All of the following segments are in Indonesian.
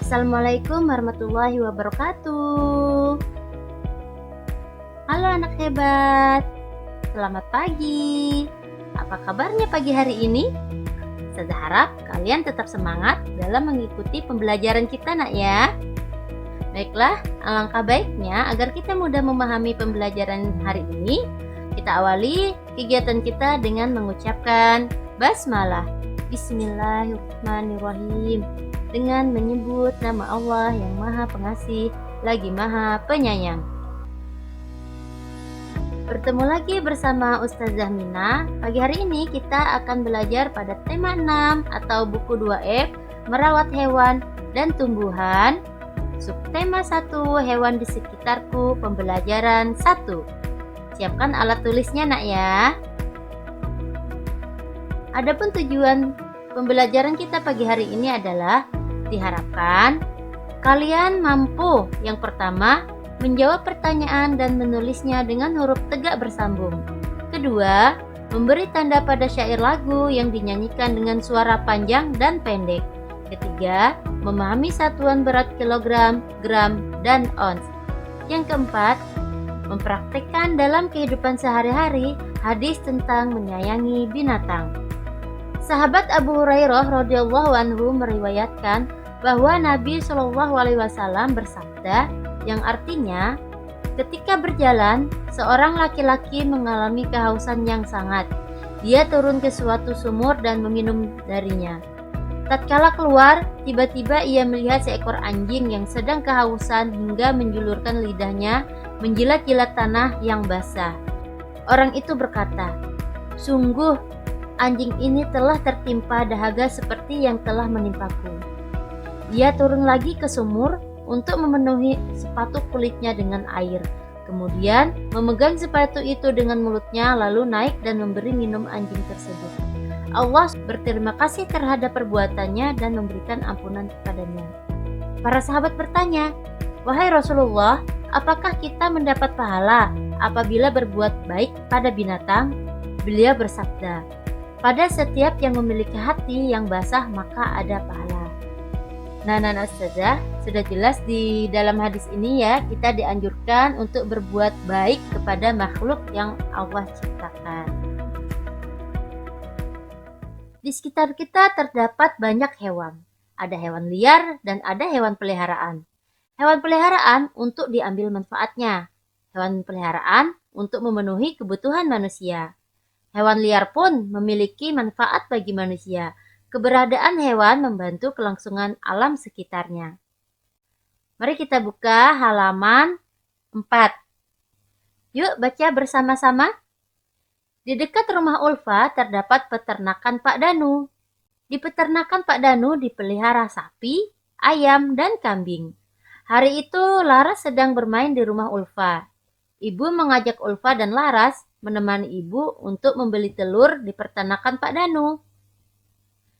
Assalamualaikum warahmatullahi wabarakatuh. Halo anak hebat, selamat pagi. Apa kabarnya pagi hari ini? Saya harap kalian tetap semangat dalam mengikuti pembelajaran kita nak ya. Baiklah, alangkah baiknya agar kita mudah memahami pembelajaran hari ini, kita awali kegiatan kita dengan mengucapkan basmalah. Bismillahirrahmanirrahim. Dengan menyebut nama Allah yang Maha Pengasih lagi Maha Penyayang. Bertemu lagi bersama Ustazah Mina. Pagi hari ini kita akan belajar pada tema 6 atau buku 2F, merawat hewan dan tumbuhan. Subtema 1, hewan di sekitarku, pembelajaran 1. Siapkan alat tulisnya nak ya. Adapun tujuan pembelajaran kita pagi hari ini adalah diharapkan kalian mampu yang pertama menjawab pertanyaan dan menulisnya dengan huruf tegak bersambung. Kedua, memberi tanda pada syair lagu yang dinyanyikan dengan suara panjang dan pendek. Ketiga, memahami satuan berat kilogram, gram, dan ons. Yang keempat, mempraktikkan dalam kehidupan sehari-hari hadis tentang menyayangi binatang. Sahabat Abu Hurairah radhiyallahu anhu meriwayatkan bahwa Nabi Shallallahu alaihi wasallam bersabda yang artinya, ketika berjalan, seorang laki-laki mengalami kehausan yang sangat. Dia turun ke suatu sumur dan meminum darinya. Tatkala keluar, tiba-tiba ia melihat seekor anjing yang sedang kehausan hingga menjulurkan lidahnya menjilat-jilat tanah yang basah. Orang itu berkata, "Sungguh, anjing ini telah tertimpa dahaga seperti yang telah menimpaku." Ia turun lagi ke sumur untuk memenuhi sepatu kulitnya dengan air. Kemudian memegang sepatu itu dengan mulutnya lalu naik dan memberi minum anjing tersebut. Allah berterima kasih terhadap perbuatannya dan memberikan ampunan kepadanya. Para sahabat bertanya, "Wahai Rasulullah, apakah kita mendapat pahala apabila berbuat baik pada binatang?" Beliau bersabda, "Pada setiap yang memiliki hati yang basah maka ada pahala." Nah, Ustazah, sudah jelas di dalam hadis ini ya, kita dianjurkan untuk berbuat baik kepada makhluk yang Allah ciptakan. Di sekitar kita terdapat banyak hewan. Ada hewan liar dan ada hewan peliharaan. Hewan peliharaan untuk diambil manfaatnya. Hewan peliharaan untuk memenuhi kebutuhan manusia. Hewan liar pun memiliki manfaat bagi manusia. Keberadaan hewan membantu kelangsungan alam sekitarnya. Mari kita buka halaman 4. Yuk baca bersama-sama. Di dekat rumah Ulfa terdapat peternakan Pak Danu. Di peternakan Pak Danu dipelihara sapi, ayam, dan kambing. Hari itu Laras sedang bermain di rumah Ulfa. Ibu mengajak Ulfa dan Laras menemani ibu untuk membeli telur di peternakan Pak Danu.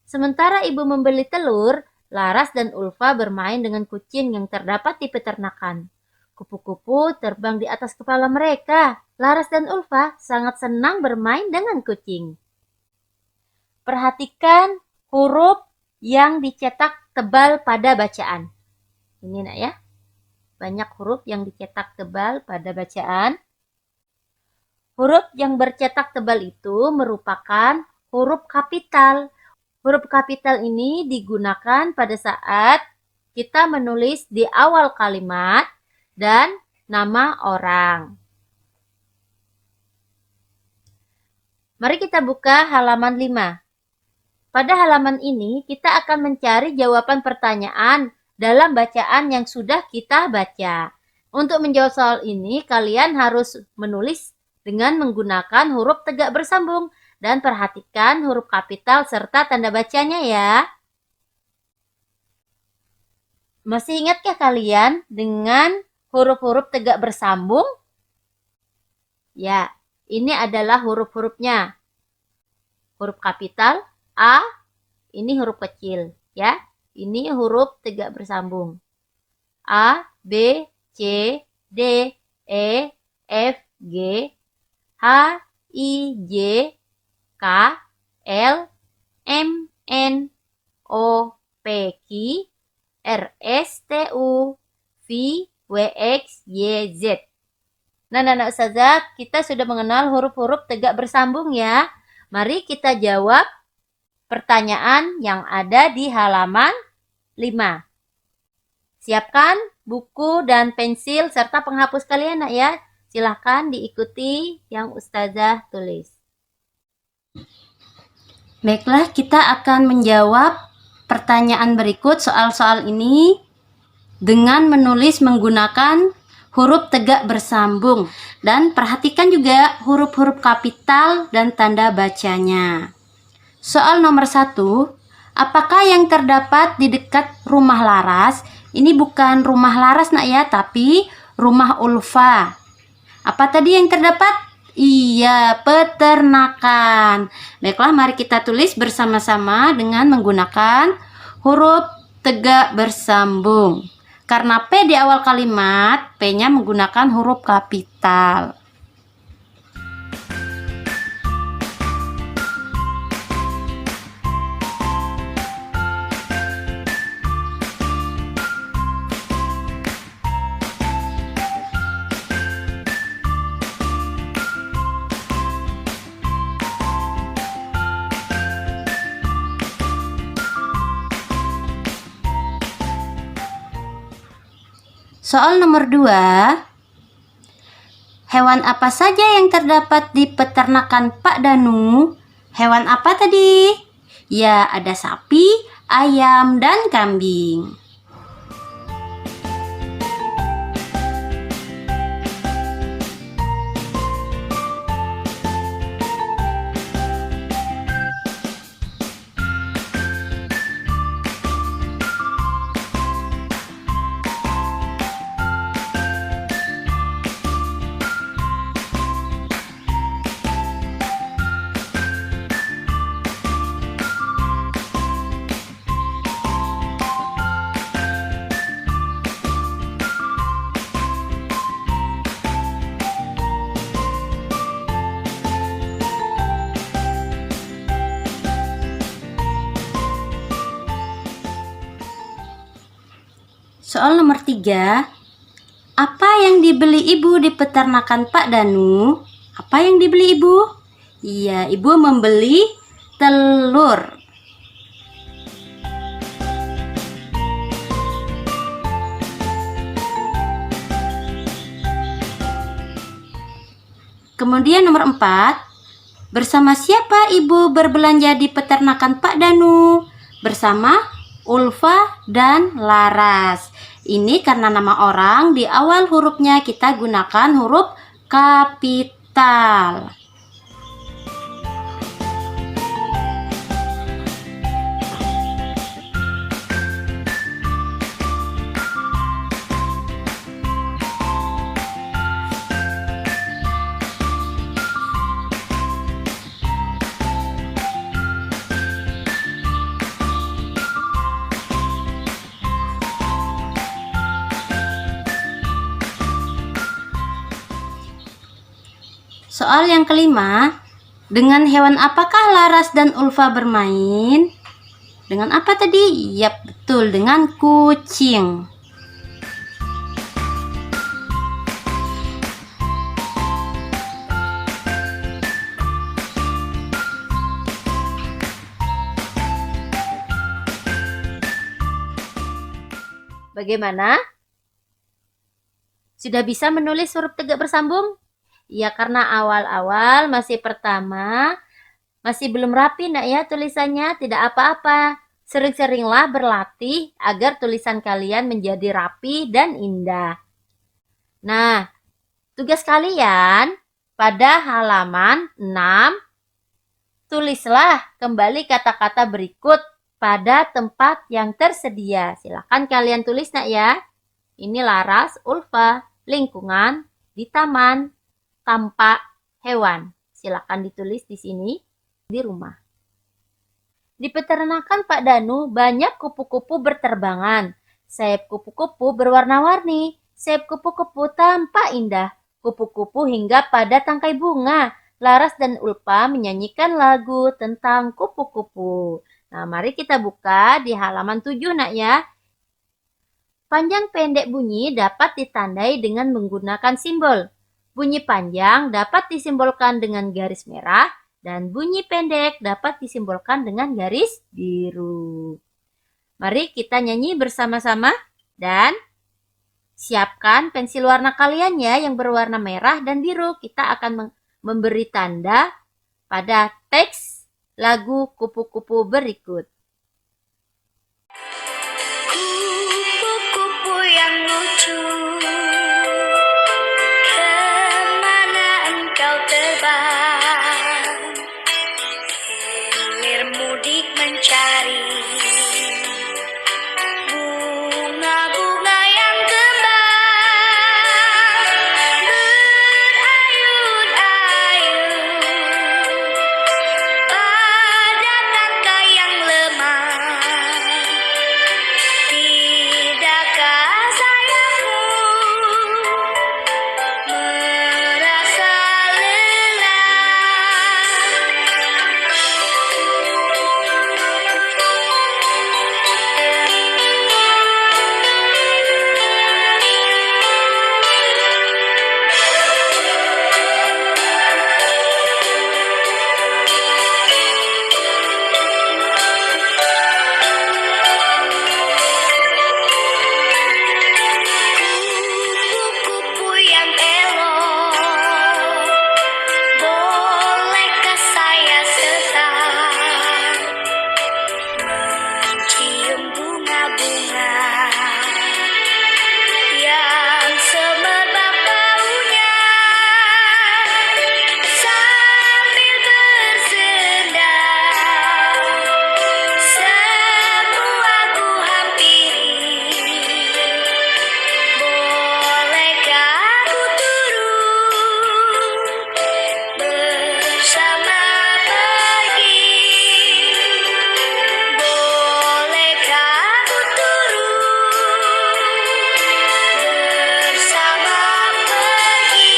Sementara ibu membeli telur, Laras dan Ulfa bermain dengan kucing yang terdapat di peternakan. Kupu-kupu terbang di atas kepala mereka. Laras dan Ulfa sangat senang bermain dengan kucing. Perhatikan huruf yang dicetak tebal pada bacaan. Ini nak ya, banyak huruf yang dicetak tebal pada bacaan. Huruf yang bercetak tebal itu merupakan huruf kapital. Huruf kapital ini digunakan pada saat kita menulis di awal kalimat dan nama orang. Mari kita buka halaman 5. Pada halaman ini kita akan mencari jawaban pertanyaan dalam bacaan yang sudah kita baca. Untuk menjawab soal ini, kalian harus menulis dengan menggunakan huruf tegak bersambung. Dan perhatikan huruf kapital serta tanda bacanya ya. Masih ingatkah kalian dengan huruf-huruf tegak bersambung? Ya, ini adalah huruf-hurufnya. Huruf kapital A, ini huruf kecil ya. Ini huruf tegak bersambung. A, B, C, D, E, F, G, H, I, J, K, L, M, N, O, P, Q, R-S-T-U-V-W-X-Y-Z. Nah, anak Ustazah, kita sudah mengenal huruf-huruf tegak bersambung ya. Mari kita jawab pertanyaan yang ada di halaman 5. Siapkan buku dan pensil serta penghapus kalian nak ya. Silahkan diikuti yang Ustazah tulis. Baiklah, kita akan menjawab pertanyaan berikut soal-soal ini dengan menulis menggunakan huruf tegak bersambung. Dan perhatikan juga huruf-huruf kapital dan tanda bacanya. Soal nomor 1, apakah yang terdapat di dekat rumah Laras? Ini bukan rumah Laras nak ya, tapi rumah Ulfa. Apa tadi yang terdapat? Iya, peternakan. Baiklah, mari kita tulis bersama-sama dengan menggunakan huruf tegak bersambung. Karena P di awal kalimat, P-nya menggunakan huruf kapital. Soal nomor 2, hewan apa saja yang terdapat di peternakan Pak Danu? Hewan apa tadi? Ya, ada sapi, ayam, dan kambing. Soal nomor 3, apa yang dibeli ibu di peternakan Pak Danu? Apa yang dibeli ibu? Iya, ibu membeli telur. Kemudian nomor 4, bersama siapa ibu berbelanja di peternakan Pak Danu? Bersama Ulfa dan Laras. Ini karena nama orang di awal hurufnya kita gunakan huruf kapital. Soal yang kelima, dengan hewan apakah Laras dan Ulfa bermain? Dengan apa tadi? Yap, betul, dengan kucing. Bagaimana? Sudah bisa menulis huruf tegak bersambung? Ya, karena awal-awal masih pertama, masih belum rapi nak ya tulisannya, tidak apa-apa. Sering-seringlah berlatih agar tulisan kalian menjadi rapi dan indah. Nah, tugas kalian pada halaman 6, tulislah kembali kata-kata berikut pada tempat yang tersedia. Silakan kalian tulis nak ya. Ini Laras, Ulfa, lingkungan, di taman, tampak hewan. Silakan ditulis di sini di rumah. Di peternakan Pak Danu banyak kupu-kupu berterbangan. Sayap kupu-kupu berwarna-warni. Sayap kupu-kupu tampak indah. Kupu-kupu hingga pada tangkai bunga. Laras dan Ulfa menyanyikan lagu tentang kupu-kupu. Nah, mari kita buka di halaman 7 nak ya. Panjang pendek bunyi dapat ditandai dengan menggunakan simbol. Bunyi panjang dapat disimbolkan dengan garis merah dan bunyi pendek dapat disimbolkan dengan garis biru. Mari kita nyanyi bersama-sama dan siapkan pensil warna kalian ya yang berwarna merah dan biru. Kita akan memberi tanda pada teks lagu kupu-kupu berikut. Kupu-kupu yang lucu, kemana engkau terbang? Hilir mudik mencari bunga-bunga yang kembang. Berayun-ayun pada tangga yang lemah. Tidakkah sayangmu merasa kupu-kupu yang elok, bolehkah saya setak mencium bunga-bunga yang semerbak baunya sambil bersendam semua ku hampiri. Bolehkah ku turun bersama pagi? Bolehkah ku turun bersama pagi?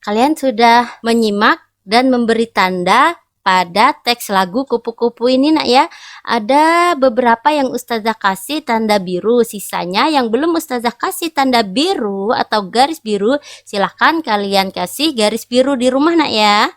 Kalian sudah menyimak dan memberi tanda pada teks lagu kupu-kupu ini nak ya. Ada beberapa yang Ustazah kasih tanda biru, sisanya yang belum Ustazah kasih tanda biru atau garis biru, silahkan kalian kasih garis biru di rumah nak ya.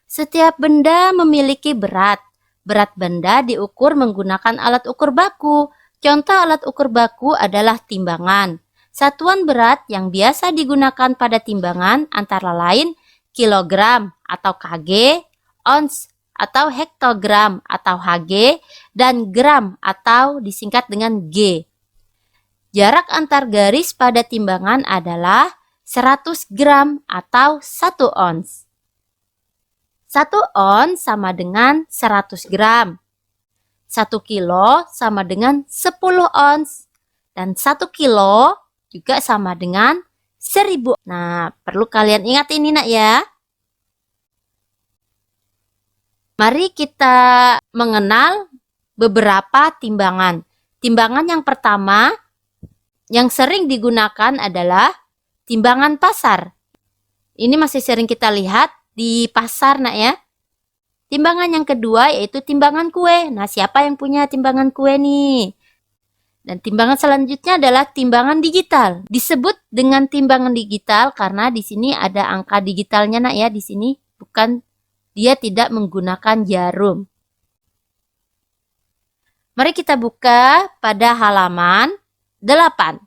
Setiap benda memiliki berat. Berat benda diukur menggunakan alat ukur baku. Contoh alat ukur baku adalah timbangan. Satuan berat yang biasa digunakan pada timbangan antara lain kilogram atau kg, ons atau hektogram atau hg, dan gram atau disingkat dengan g. Jarak antar garis pada timbangan adalah 100 gram atau 1 ons. 1 ons sama dengan 100 gram. 1 kilo sama dengan 10 ons. Dan 1 kilo juga sama dengan 1000. Nah, perlu kalian ingat ini nak ya. Mari kita mengenal beberapa timbangan. Timbangan yang pertama yang sering digunakan adalah timbangan pasar. Ini masih sering kita lihat di pasar nak ya. Timbangan yang kedua yaitu timbangan kue. Nah, siapa yang punya timbangan kue nih? Dan timbangan selanjutnya adalah timbangan digital. Disebut dengan timbangan digital karena di sini ada angka digitalnya nak ya. Di sini bukan, dia tidak menggunakan jarum. Mari kita buka pada halaman 8.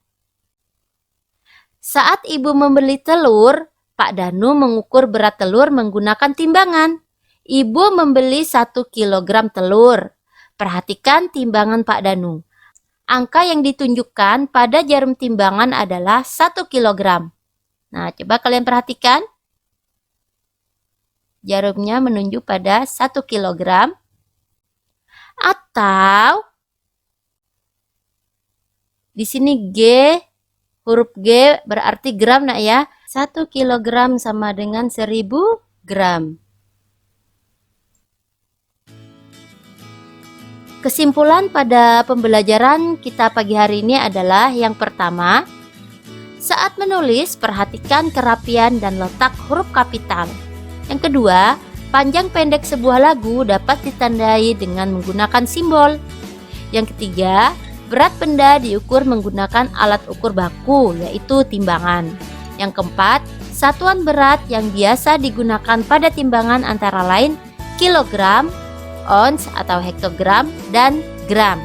Saat ibu membeli telur, Pak Danu mengukur berat telur menggunakan timbangan. Ibu membeli 1 kg telur. Perhatikan timbangan Pak Danu. Angka yang ditunjukkan pada jarum timbangan adalah 1 kg. Nah, coba kalian perhatikan. Jarumnya menunjuk pada 1 kg. Atau di sini G, huruf G berarti gram nak ya. 1 kg sama dengan 1000 gram. Kesimpulan pada pembelajaran kita pagi hari ini adalah yang pertama, saat menulis perhatikan kerapian dan letak huruf kapital. Yang kedua, Panjang pendek sebuah lagu dapat ditandai dengan menggunakan simbol. Yang ketiga, berat benda diukur menggunakan alat ukur baku, yaitu timbangan. Yang keempat, satuan berat yang biasa digunakan pada timbangan antara lain kilogram, ons atau hektogram, dan gram.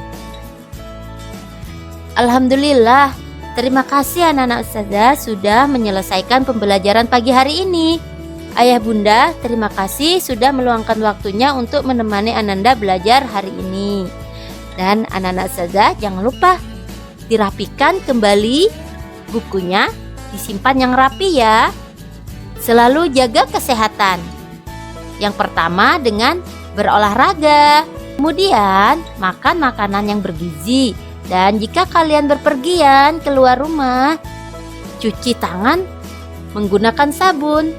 Alhamdulillah, terima kasih anak-anak ustazah sudah menyelesaikan pembelajaran pagi hari ini. Ayah bunda, terima kasih sudah meluangkan waktunya untuk menemani Ananda belajar hari ini. Dan anak-anak ustazah jangan lupa dirapikan kembali bukunya, disimpan yang rapi ya. Selalu jaga kesehatan. Yang pertama dengan berolahraga, kemudian makan makanan yang bergizi. Dan jika kalian berpergian keluar rumah, cuci tangan menggunakan sabun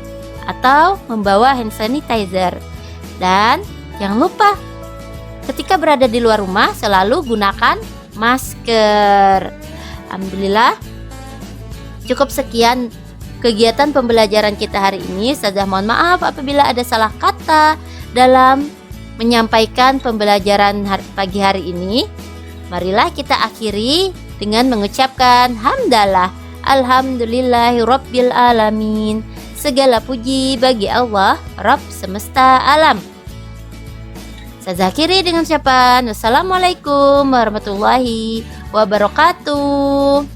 atau membawa hand sanitizer. Dan jangan lupa ketika berada di luar rumah selalu gunakan masker. Alhamdulillah, cukup sekian kegiatan pembelajaran kita hari ini. Ustazah mohon maaf apabila ada salah kata dalam menyampaikan pembelajaran pagi hari ini. Marilah kita akhiri dengan mengucapkan hamdalah. Alhamdulillahirabbil alamin. Segala puji bagi Allah, Rabb semesta alam. Saya akhiri dengan ucapan wassalamualaikum warahmatullahi wabarakatuh.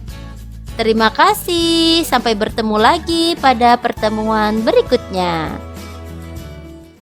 Terima kasih, sampai bertemu lagi pada pertemuan berikutnya.